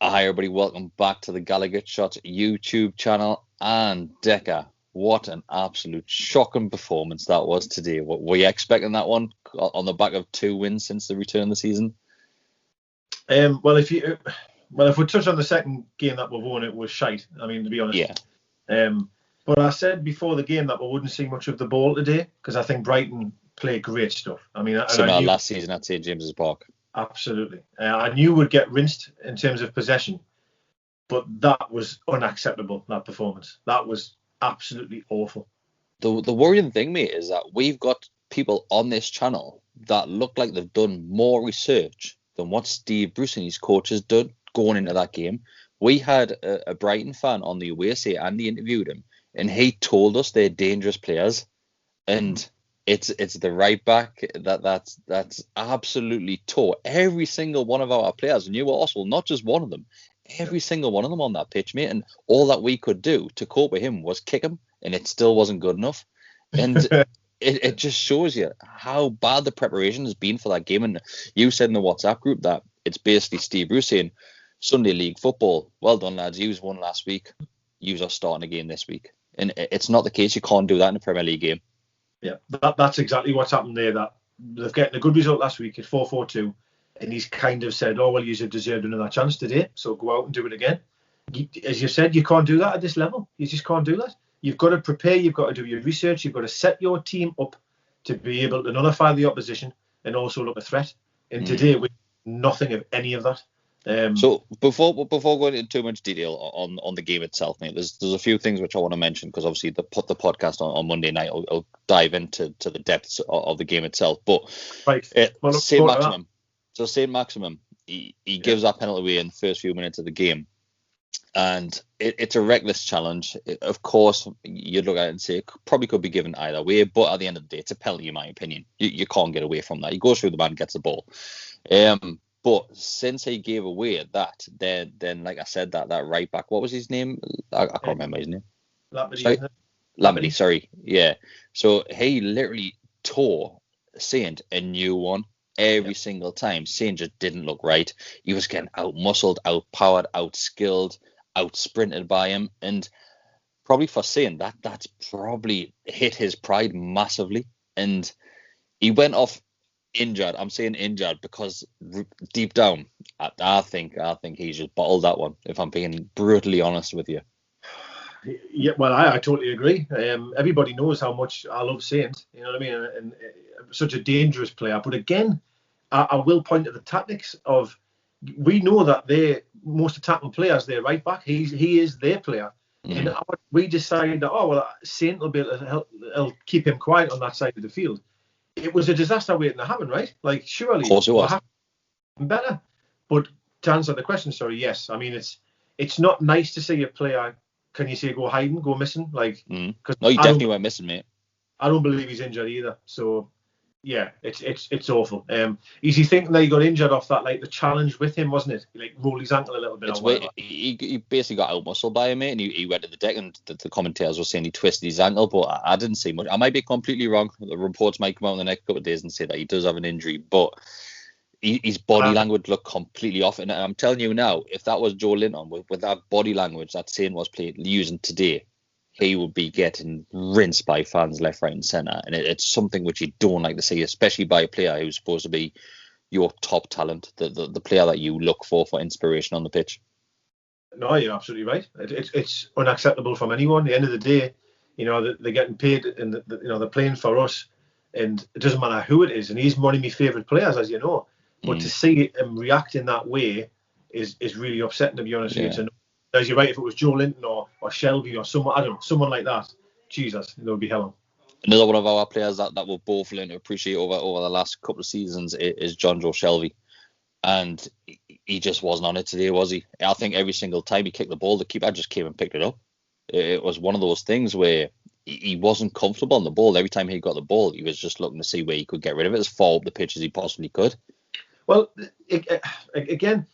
Hi everybody, welcome back to the Gallagher Shots YouTube channel. And Decker, what an absolute shocking performance that was today. Were you expecting that one on the back of 2 wins since the return of the season? Well, if we touch on the second game that we won, it was shite. I mean, to be honest. Yeah. But I said before the game that we wouldn't see much of the ball today because I think Brighton play great stuff. I mean, similar last season at St James's Park. Absolutely. I knew we'd get rinsed in terms of possession, but that was unacceptable, that performance. That was absolutely awful. The worrying thing, mate, is that we've got people on this channel that look like they've done more research than what Steve Bruce and his coaches did going into that game. We had a Brighton fan on the away say, Andy interviewed him, and he told us they're dangerous players. And it's the right back that's absolutely tore every single one of our players. And you were also not just one of them, every single one of them on that pitch, mate. And all that we could do to cope with him was kick him, and it still wasn't good enough. And it just shows you how bad the preparation has been for that game. And you said in the WhatsApp group that it's basically Steve Bruce saying, Sunday League football, well done lads, you won last week, you are starting again this week. And it's not the case. You can't do that in a Premier League game. Yeah, that's exactly what's happened there. That they've gotten a good result last week at 4-4-2, and he's kind of said, oh, well, you deserved another chance today, so go out and do it again. As you said, you can't do that at this level. You just can't do that. You've got to prepare, you've got to do your research, you've got to set your team up to be able to nullify the opposition and also look a threat. And today, we nothing of any of that. So before going into too much detail on the game itself, mate, there's a few things which I want to mention because obviously the podcast on Monday night will dive into the depths of the game itself. But Saint Maximum, Saint Maximum, he gives that penalty away in the first few minutes of the game, and it's a reckless challenge. Of course, you'd look at it and say it probably could be given either way, but at the end of the day, it's a penalty in my opinion. You can't get away from that. He goes through the man, gets the ball. But since he gave away that, then like I said, that right back, what was his name? I can't remember his name. Lamedy, sorry. Yeah. So he literally tore Saint a new one every single time. Saint just didn't look right. He was getting out-muscled, out-powered, out-skilled, out-sprinted by him. And probably for Saint, that's probably hit his pride massively. And he went off injured. I'm saying injured because deep down, I think he just bottled that one, if I'm being brutally honest with you. Yeah, well, I totally agree. Everybody knows how much I love Saint, you know what I mean, and such a dangerous player. But again, I will point to the tactics of, we know that they're most attacking players, they're right back. He is their player. And we decided that, oh, well, Saint will be able to help keep him quiet on that side of the field. It was a disaster waiting to happen, right? Like, surely, of course it was. Better. But to answer the question, sorry, yes. I mean, it's not nice to see a player, can you say, go hiding, go missing? Like, no, he definitely went missing, mate. I don't believe he's injured either. So, yeah, it's awful. Is he thinking that he got injured off that, like, the challenge with him, wasn't it? He, like, rolled his ankle a little bit. He basically got out-muscled by him, mate, and he went to the deck, and the commentators were saying he twisted his ankle, but I didn't see much. I might be completely wrong. The reports might come out in the next couple of days and say that he does have an injury, but his body language looked completely off. And I'm telling you now, if that was Joe Linton with that body language that Saint was using today, he would be getting rinsed by fans left, right, and centre. And it's something which you don't like to see, especially by a player who's supposed to be your top talent, the player that you look for inspiration on the pitch. No, you're absolutely right. It's unacceptable from anyone. At the end of the day, you know, they're getting paid and they're playing for us, and it doesn't matter who it is. And he's one of my favourite players, as you know. But to see him react in that way is really upsetting, to be honest with you. As you're right, if it was Joe Linton or Shelby or someone, I don't know, someone like that, Jesus, there would be hell on. Another one of our players that we're both learning to appreciate over the last couple of seasons is John Joe Shelby. And he just wasn't on it today, was he? I think every single time he kicked the ball, the keeper just came and picked it up. It was one of those things where he wasn't comfortable on the ball. Every time he got the ball, he was just looking to see where he could get rid of it as far up the pitch as he possibly could. Well, again,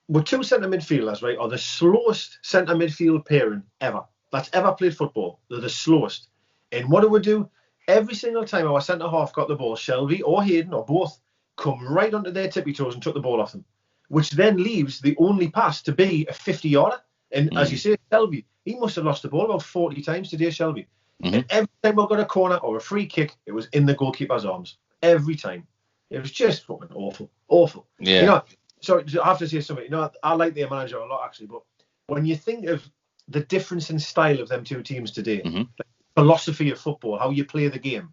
we're two centre midfielders, right? Or the slowest centre midfield pairing ever that's ever played football. They're the slowest. And what do? Every single time our centre half got the ball, Shelby or Hayden or both come right onto their tippy toes and took the ball off them. which then leaves the only pass to be a 50-yarder. And as you say, Shelby, he must have lost the ball about 40 times today, Shelby. And every time we got a corner or a free kick, it was in the goalkeeper's arms. Every time. It was just fucking awful. Awful. Yeah. So I have to say something. I like their manager a lot, actually. But when you think of the difference in style of them two teams today, the philosophy of football, how you play the game,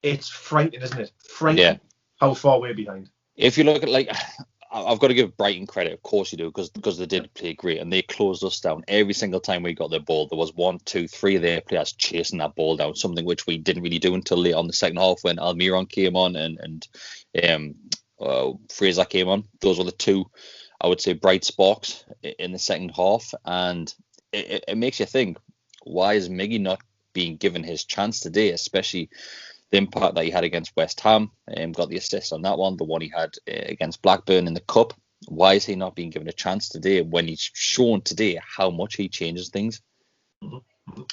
it's frightening, isn't it? Frightening how far we're behind. If you look at, I've got to give Brighton credit, of course you do, because they did play great and they closed us down every single time we got the ball. There was 1, 2, 3 of their players chasing that ball down, something which we didn't really do until late on the second half when Almiron came on and Fraser came on. Those were the two, I would say, bright sparks in the second half, and it makes you think, why is Miggy not being given his chance today, especially the impact that he had against West Ham, got the assist on that one, the one he had against Blackburn in the Cup. Why is he not being given a chance today when he's shown today how much he changes things?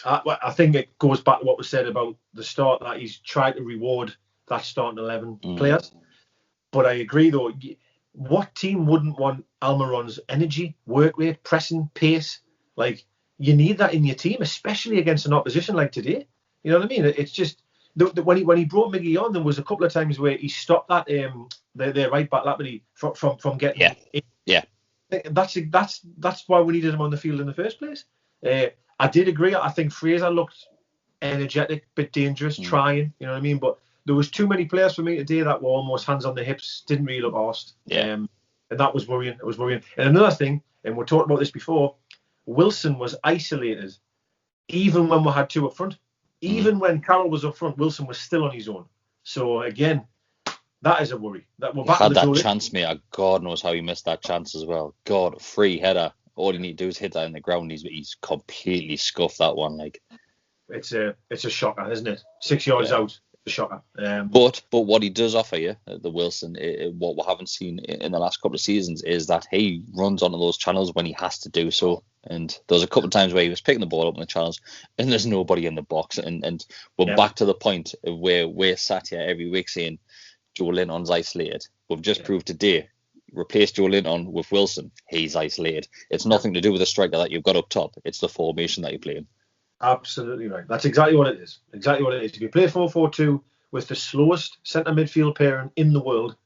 I think it goes back to what was said about the start, that he's tried to reward that starting 11 players. But I agree, though, what team wouldn't want Almiron's energy, work rate, pressing, pace? Like, you need that in your team, especially against an opposition like today. You know what I mean? It's just... When he brought Miggy on, there was a couple of times where he stopped that their right back Lapidity from getting in. Yeah. That's why we needed him on the field in the first place. I did agree. I think Fraser looked energetic, bit dangerous, trying. You know what I mean? But there was too many players for me today that were almost hands on the hips, didn't really look arsed. And that was worrying. It was worrying. And another thing, and we talked about this before, Wilson was isolated, even when we had two up front. Even when Carroll was up front, Wilson was still on his own. So again, that is a worry. That we're back had to the that door. Chance, mate. God knows how he missed that chance as well. God, free header. All you need to do is hit that in the ground. He's completely scuffed that one. Like, it's a shocker, isn't it? 6 yards out, it's a shocker. But what he does offer you, the Wilson, what we haven't seen in the last couple of seasons, is that he runs onto those channels when he has to do so. And there's a couple of times where he was picking the ball up in the channels and there's nobody in the box. And we're back to the point of where we're sat here every week saying Joe Linton's isolated. We've just proved today, replace Joe Linton with Wilson, he's isolated. It's nothing to do with the striker that you've got up top. It's the formation that you're playing. Absolutely right. That's exactly what it is. Exactly what it is. If you play 4-4-2 with the slowest centre midfield pairing in the world,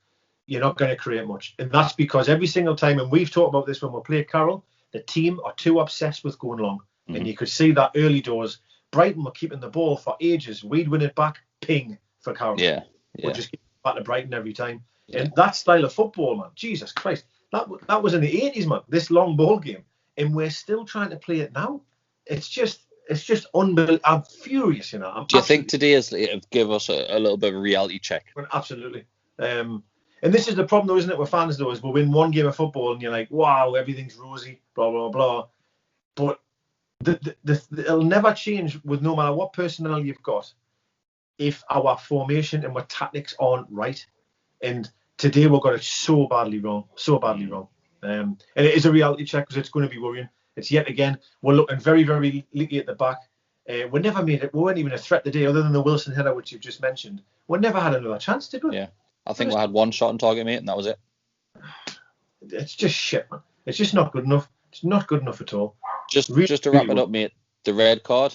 you're not going to create much. And that's because every single time, and we've talked about this when we play Carroll, the team are too obsessed with going long. And you could see that early doors. Brighton were keeping the ball for ages. We'd win it back, ping for Carroll. We'll just give it back to Brighton every time. And that style of football, man, Jesus Christ, that was in the 80s, man, this long ball game. And we're still trying to play it now. It's just unbelievable. I'm furious, you know. Do you think today is give us a little bit of a reality check? Absolutely. And this is the problem, though, isn't it, with fans, though, is we win one game of football and you're like, wow, everything's rosy, blah, blah, blah. But it'll never change with no matter what personnel you've got if our formation and our tactics aren't right. And today we've got it so badly wrong. And it is a reality check because it's going to be worrying. It's yet again, we're looking very, very leaky at the back. We never made it. We weren't even a threat today other than the Wilson header, which you've just mentioned. We never had another chance, did we? Yeah. I think we had one shot on target, mate, and that was it. It's just shit, man. It's just not good enough. It's not good enough at all. Just to wrap it up, mate, the red card.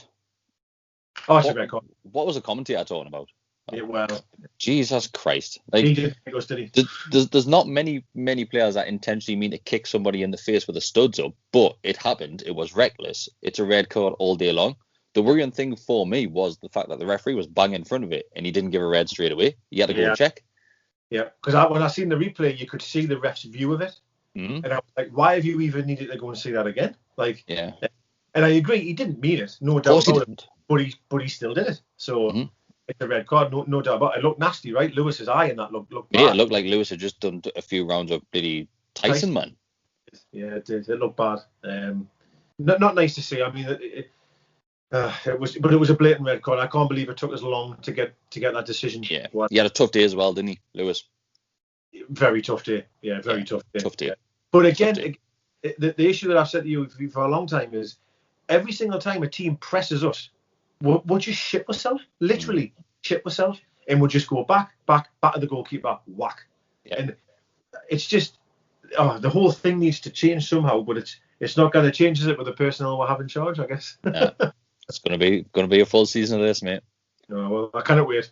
Oh, it's a red card. What was the commentator talking about? Well, Jesus Christ! Like, he did. Did he? There's not many players that intentionally mean to kick somebody in the face with the studs up, but it happened. It was reckless. It's a red card all day long. The worrying thing for me was the fact that the referee was bang in front of it and he didn't give a red straight away. He had to go and check. Yeah, because when I seen the replay, you could see the ref's view of it, and I was like, "Why have you even needed to go and see that again?" Like, and I agree, he didn't mean it, no doubt about it, but he still did it. So it's a red card, no doubt about it. It looked nasty, right? Lewis's eye in that looked bad. Yeah, it looked like Lewis had just done a few rounds of bloody Tyson, man. Yeah, it did. It looked bad. Not nice to see. I mean, it was a blatant red card. I can't believe it took us long to get that decision. Yeah, he had a tough day as well, didn't he, Lewis? Very tough day. Yeah, very tough day. Tough day. Yeah. But again, the issue that I've said to you for a long time is every single time a team presses us, we'll just ship ourselves, literally ship ourselves, and we'll just go back to the goalkeeper, whack. Yeah. And it's just the whole thing needs to change somehow, but it's not going to change, is it, with the personnel we have in charge, I guess. Yeah. It's gonna be a full season of this, mate. No, well, I cannot wait.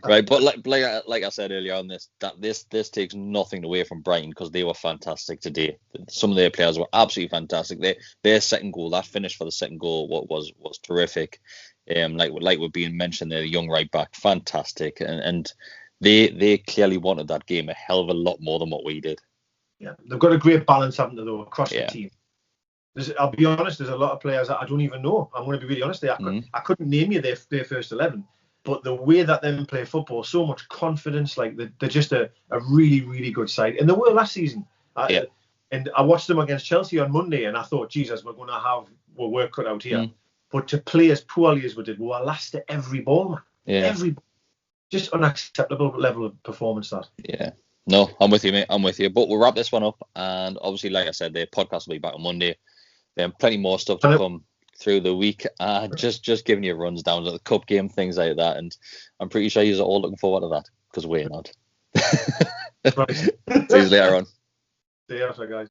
Right, but like I said earlier on this takes nothing away from Brighton, because they were fantastic today. Some of their players were absolutely fantastic. Their second goal, that finish for the second goal, was terrific. Like we're being mentioned there, the young right back, fantastic, and they clearly wanted that game a hell of a lot more than what we did. Yeah, they've got a great balance, haven't they, though, across the team. I'll be honest, there's a lot of players that I don't even know. I'm going to be really honest there. I couldn't name you their first 11, but the way that them play football, so much confidence, like they're just a really, really good side. And they were last season. And I watched them against Chelsea on Monday, and I thought, Jesus, we're going to have our work cut out here. But to play as poorly as we did, we were last to every ball, man. Yeah. Every ball. Just unacceptable level of performance, that. Yeah. No, I'm with you, mate. I'm with you. But we'll wrap this one up. And obviously, like I said, the podcast will be back on Monday. Plenty more stuff to come through the week. Just giving you runs down to the cup game, things like that. And I'm pretty sure you're all looking forward to that, because we're not. Right. See you later on. See you later, guys.